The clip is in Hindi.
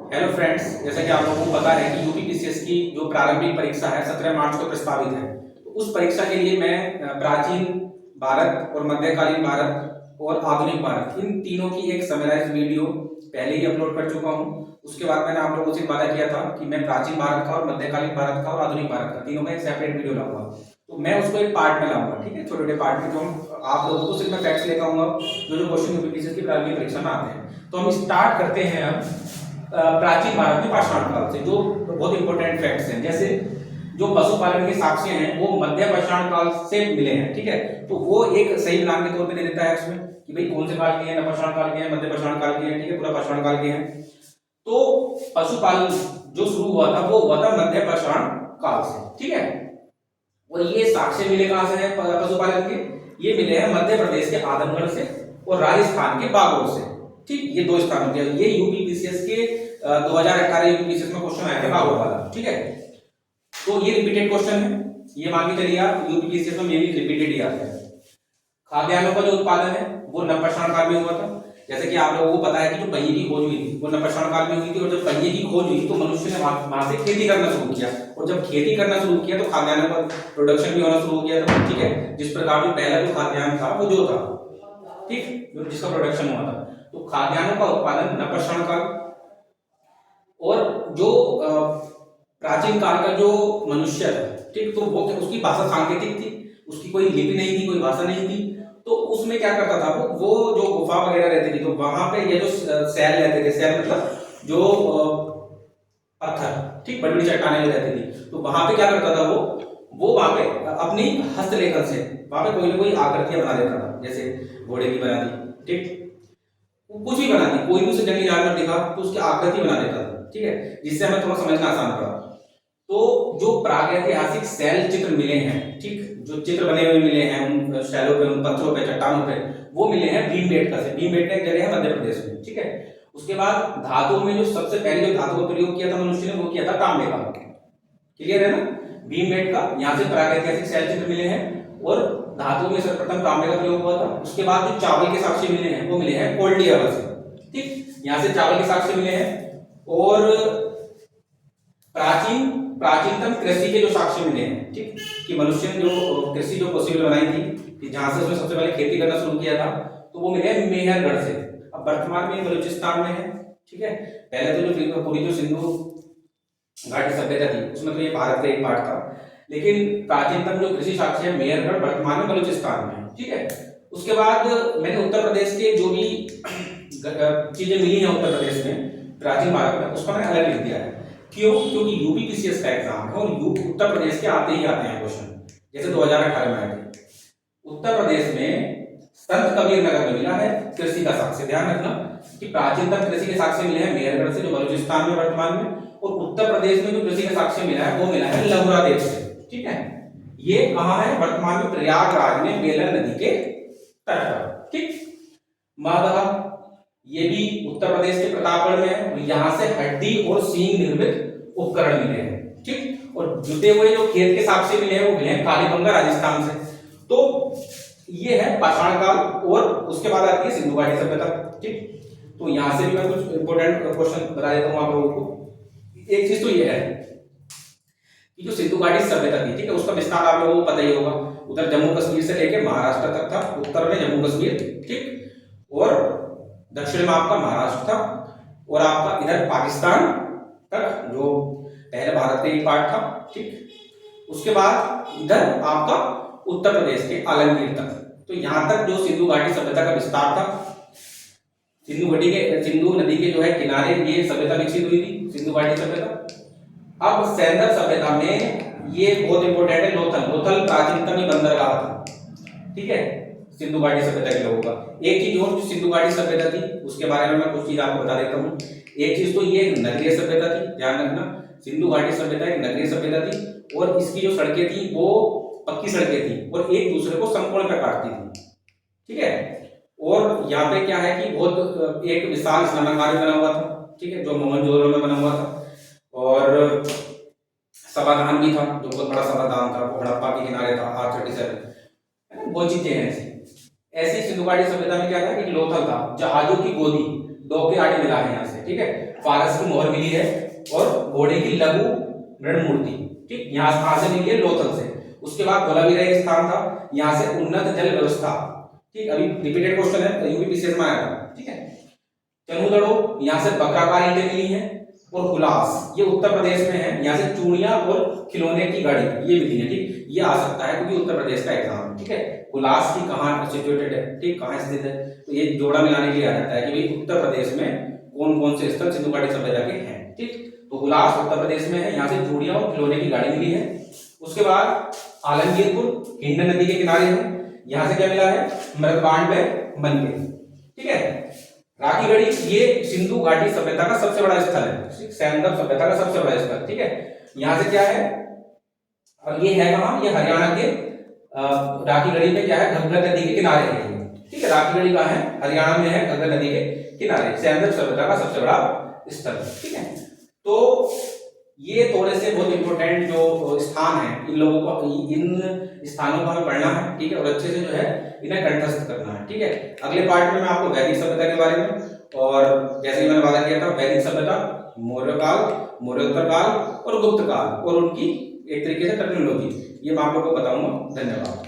हेलो फ्रेंड्स, जैसा कि आप लोगों को पता है कि यूपीपीसीएस की जो प्रारंभिक परीक्षा है 17 मार्च को प्रस्तावित है। तो उस परीक्षा के लिए मैं प्राचीन भारत और मध्यकालीन भारत और आधुनिक भारत इन तीनों की एक समराइज वीडियो पहले ही अपलोड कर चुका हूं। उसके बाद मैंने आप लोगों से वादा किया था कि मैं प्राचीन भारत का और मध्यकालीन भारत का और आधुनिक भारत का तीनों का एक सेपरेट वीडियो लाऊंगा। तो मैं उसको एक पार्ट में लाऊंगा, ठीक है, छोटे छोटे पार्ट में, जो हम आप लोगों को सिर्फ मैं फैक्ट्स लेकर आऊंगा जो जो क्वेश्चन यूपीपीसीएस की प्रारंभिक परीक्षा में आते हैं। तो हम स्टार्ट करते हैं अब प्राचीन भारत में पाषाण काल से, जो बहुत इंपॉर्टेंट फैक्ट्स हैं। जैसे जो पशुपालन के साक्ष्य हैं वो मध्य पाषाण काल से मिले हैं, ठीक है। तो वो एक सही मिलान के तौर पे दे देता है उसमें कि भाई कौन से काल के हैं, नवपाषाण काल के हैं, मध्य पाषाण काल के हैं, ठीक है, पूरा पाषाण काल के हैं। तो पशुपालन जो शुरू हुआ था वो हुआ था मध्य पाषाण काल से, ठीक है। और ये साक्ष्य मिले कहां से है पशुपालन के? ये मिले हैं मध्य प्रदेश के आजमगढ़ से और राजस्थान के बागोर से, ठीक। ये दो स्थान हो गया। ये यूपीपीसीएस के 2018 यूपीपीसीएस में क्वेश्चन आया था बागोर वाला, ठीक है। तो ये रिपीटेड क्वेश्चन है, ये मान के चलिए आप यूपीपीसीएस में ये भी रिपीटेड ही आता है। खाद्यान्नों का जो उत्पादन है वो नवपाषाण काल में हुआ था। जैसे कि आप लोगों को पता है कि जो पहिए की खोज हुई थी वो नवपाषाण काल में हुई थी, और जब पहिए की खोज हुई तो मनुष्य ने वहां से खेती करना शुरू किया, और जब खेती करना शुरू किया तो खाद्यान्नों का प्रोडक्शन भी होना शुरू हो गया था, ठीक है। जिस प्रकार जो पहला जो खाद्यान्न था वो जो था, ठीक, जिसका प्रोडक्शन हुआ था। तो खाद्यान्नों का उत्पादन नवपाषाण काल। और जो प्राचीन काल का जो मनुष्य था, ठीक, तो वो उसकी भाषा सांकेतिक थी, उसकी कोई लिपि नहीं थी, कोई भाषा नहीं थी। तो उसमें क्या करता था वो जो गुफा वगैरह रहती थी तो वहां पे ये जो सैल रहते थे, सैल मतलब जो पत्थर, ठीक, बड़ी बड़ी चट्टानें रहती थी, तो वहां पे क्या करता था वो वहां पे अपनी हस्तलेखन से वहां पे कोई ना कोई आकृतियां बना देता था। जैसे घोड़े की बना दी, ठीक, कुछ भी बना दी, कोई भी उसे जंगली जानवर दिखा तो उसकी आकृति बना देता था, ठीक है, जिससे हमें थोड़ा समझना आसान पड़ा। तो जो प्रागैतिहासिक शैल चित्र मिले हैं, ठीक, जो चित्र बने हुए मिले हैं उन शैलों पे, उन पत्थरों पे, चट्टानों पे, वो मिले हैं भीमबेटका से। भीमबेटका एक जगह है मध्य प्रदेश में, ठीक है। उसके बाद धातुओं में जो सबसे पहले जो धातु का प्रयोग किया था मनुष्य ने वो किया था तांबे का। क्लियर है ना? भीमबेटका, यहाँ से प्रागैतिहासिक शैल चित्र मिले हैं और धातुओं में सर्वप्रथम तांबे का प्रयोग हुआ था। उसके बाद जो चावल के साक्ष्य मिले हैं वो मिले हैं कोल्डियावा से, ठीक, यहाँ से चावल के साक्ष्य मिले हैं। और प्राचीनतम कृषि के जो साक्ष्य मिले हैं, ठीक, कि मनुष्य ने जो कृषि जो पॉसिबल बनाई थी, कि जहां से उसने सबसे पहले खेती करना शुरू किया था, तो वो मिले मेहरगढ़ से। अब वर्तमान में बलूचिस्तान में है, ठीक है। पहले तो जो पूरी जो सिंधु घाटी सभ्यता थी उसमें तो ये भारत का एक पार्ट था, लेकिन प्राचीनतम जो कृषि साक्ष्य है मेहरगढ़ वर्तमान में बलूचिस्तान में है, ठीक है। उसके बाद मैंने उत्तर प्रदेश के जो भी चीजें मिली हैं उत्तर प्रदेश में प्राचीन भारत में उसका मैंने अलग लिख दिया है। क्यों? क्योंकि यूपीपीसीएस का एग्जाम है और उत्तर प्रदेश के आते ही आते हैं क्वेश्चन, जैसे 2018 में आए थे। उत्तर प्रदेश में संत कबीर नगर में मिला है कृषि का साक्ष्य। ध्यान रखना कि प्राचीनतम कृषि के साक्ष्य मिले हैं मेहरगढ़ से, जो बलूचिस्तान में वर्तमान में, और उत्तर प्रदेश में जो कृषि का साक्ष्य मिला है वो मिला है लहुरा देव से, ठीक है। ये कहाँ है? वर्तमान में प्रयागराज में बेलन नदी के तट पर, ठीक। माधव, ये भी उत्तर प्रदेश के प्रतापगढ़ में है, और यहाँ से हड्डी और सींग निर्मित उपकरण मिले हैं, ठीक। और जुटे हुए जो खेत के साक्ष्य मिले हैं वो मिले हैं कालीबंगा राजस्थान से। तो ये है पाषाण काल, और उसके बाद आती है सिंधु घाटी सभ्यता, ठीक। तो यहां से भी मैं कुछ इंपोर्टेंट क्वेश्चन बता देता हूं आप लोगों को। एक चीज तो ये है कि जो सिंधु घाटी सभ्यता थी, ठीक है, उसका विस्तार आप लोगों को पता ही होगा। उधर जम्मू कश्मीर से लेके महाराष्ट्र तक था, उत्तर में जम्मू कश्मीर, ठीक, और दक्षिण में आपका महाराष्ट्र था, और आपका इधर पाकिस्तान तक जो पहले भारत का एक पार्ट था, ठीक। उसके बाद इधर आपका उत्तर प्रदेश के आलमगीर तक। तो यहां तक जो सिंधु घाटी सभ्यता का विस्तार था। सिंधु नदी के जो है किनारे ये सभ्यता विकसित हुई थी, सिंधु घाटी सभ्यता। अब सैंदल सभ्यता में ये बहुत इंपॉर्टेंट है, लोथल प्राचीनतम बंदरगाह था, ठीक है, सिंधु घाटी सभ्यता के लोगों का। एक चीज और जो सिंधु घाटी सभ्यता थी उसके बारे में मैं कुछ चीज आपको बता देता हूँ। एक चीज तो ये नगरीय सभ्यता थी, ध्यान रखना, सिंधु घाटी सभ्यता एक नगरीय सभ्यता थी, और इसकी जो सड़कें थी वो पक्की सड़कें थी और एक दूसरे को समकोण पर काटती थी, ठीक है। और यहाँ पे क्या है कि बहुत एक विशाल स्नानागार बना हुआ था, ठीक है, जो मोहनजोदड़ो में बना हुआ था, और सभागान भी था, जो बहुत बड़ा सभागान था, वो हड़प्पा के किनारे था, R37, बहुत चीजें हैं ऐसी। ऐसी सिंधु घाटी सभ्यता में क्या था कि लोथल था, जहाजों की गोदी, डॉकयार्ड मिला है यहाँ से, ठीक है। फारस की मोहर मिली है और घोड़े की लघु मृण मूर्ति, ठीक, यहाँ कहाँ से मिली है, लोथल से। उसके बाद धोलावीरा एक स्थान था, यहाँ से उन्नत जल व्यवस्था, ठीक, अभी रिपीटेड क्वेश्चन है, यूपीपीसीएस में आया था, ठीक है। चनुदड़ो, यहाँ से बकराकार ईंटें मिली हैं, और हुलास ये उत्तर प्रदेश में है, यहाँ से चूड़ियां और खिलौने की गाड़ी ये मिली है, ठीक, ये आ सकता है क्योंकि उत्तर प्रदेश का एग्जाम, ठीक है। हुलास की कहाँ सिचुएटेड है, ठीक, कहाँ स्थित है, तो ये जोड़ा मिलाने के लिए आ जाता है कि भाई उत्तर प्रदेश में कौन कौन से स्थल सिंधु घाटी सभ्यता के हैं, ठीक। तो हुलास उत्तर प्रदेश में है, यहाँ से चूड़ियां और खिलौने की गाड़ी मिली है। उसके बाद आलमगीरपुर हिंड नदी के किनारे है, यहाँ से क्या मिला है, मृदपांड व मनके, ठीक है। राखीगढ़ी ये सिंधु घाटी सभ्यता का सबसे बड़ा स्थल है, सैंधव सभ्यता का सबसे बड़ा स्थल, ठीक है। यहाँ से क्या है, और ये है कहाँ, ये हरियाणा के राखीगढ़ी में क्या है, घग्गर नदी के किनारे है, ठीक है। राखीगढ़ी कहाँ है, हरियाणा में है, घग्गर नदी के किनारे, सैंधव सभ्यता का सबसे बड़ा स्थल, ठीक है। तो ये थोड़े से बहुत इंपॉर्टेंट जो स्थान है, इन लोगों को, इन स्थानों को हमें पढ़ना है, ठीक है, और अच्छे से जो है इन्हें कंठस्थ करना है, ठीक है। अगले पार्ट में मैं आपको वैदिक सभ्यता के बारे में, और जैसे कि मैंने वादा किया था, वैदिक सभ्यता, मौर्य काल, मौर्योत्तर काल और गुप्त काल, और उनकी एक तरीके से टेक्नोलॉजी, ये मैं आप लोगों को बताऊंगा। धन्यवाद।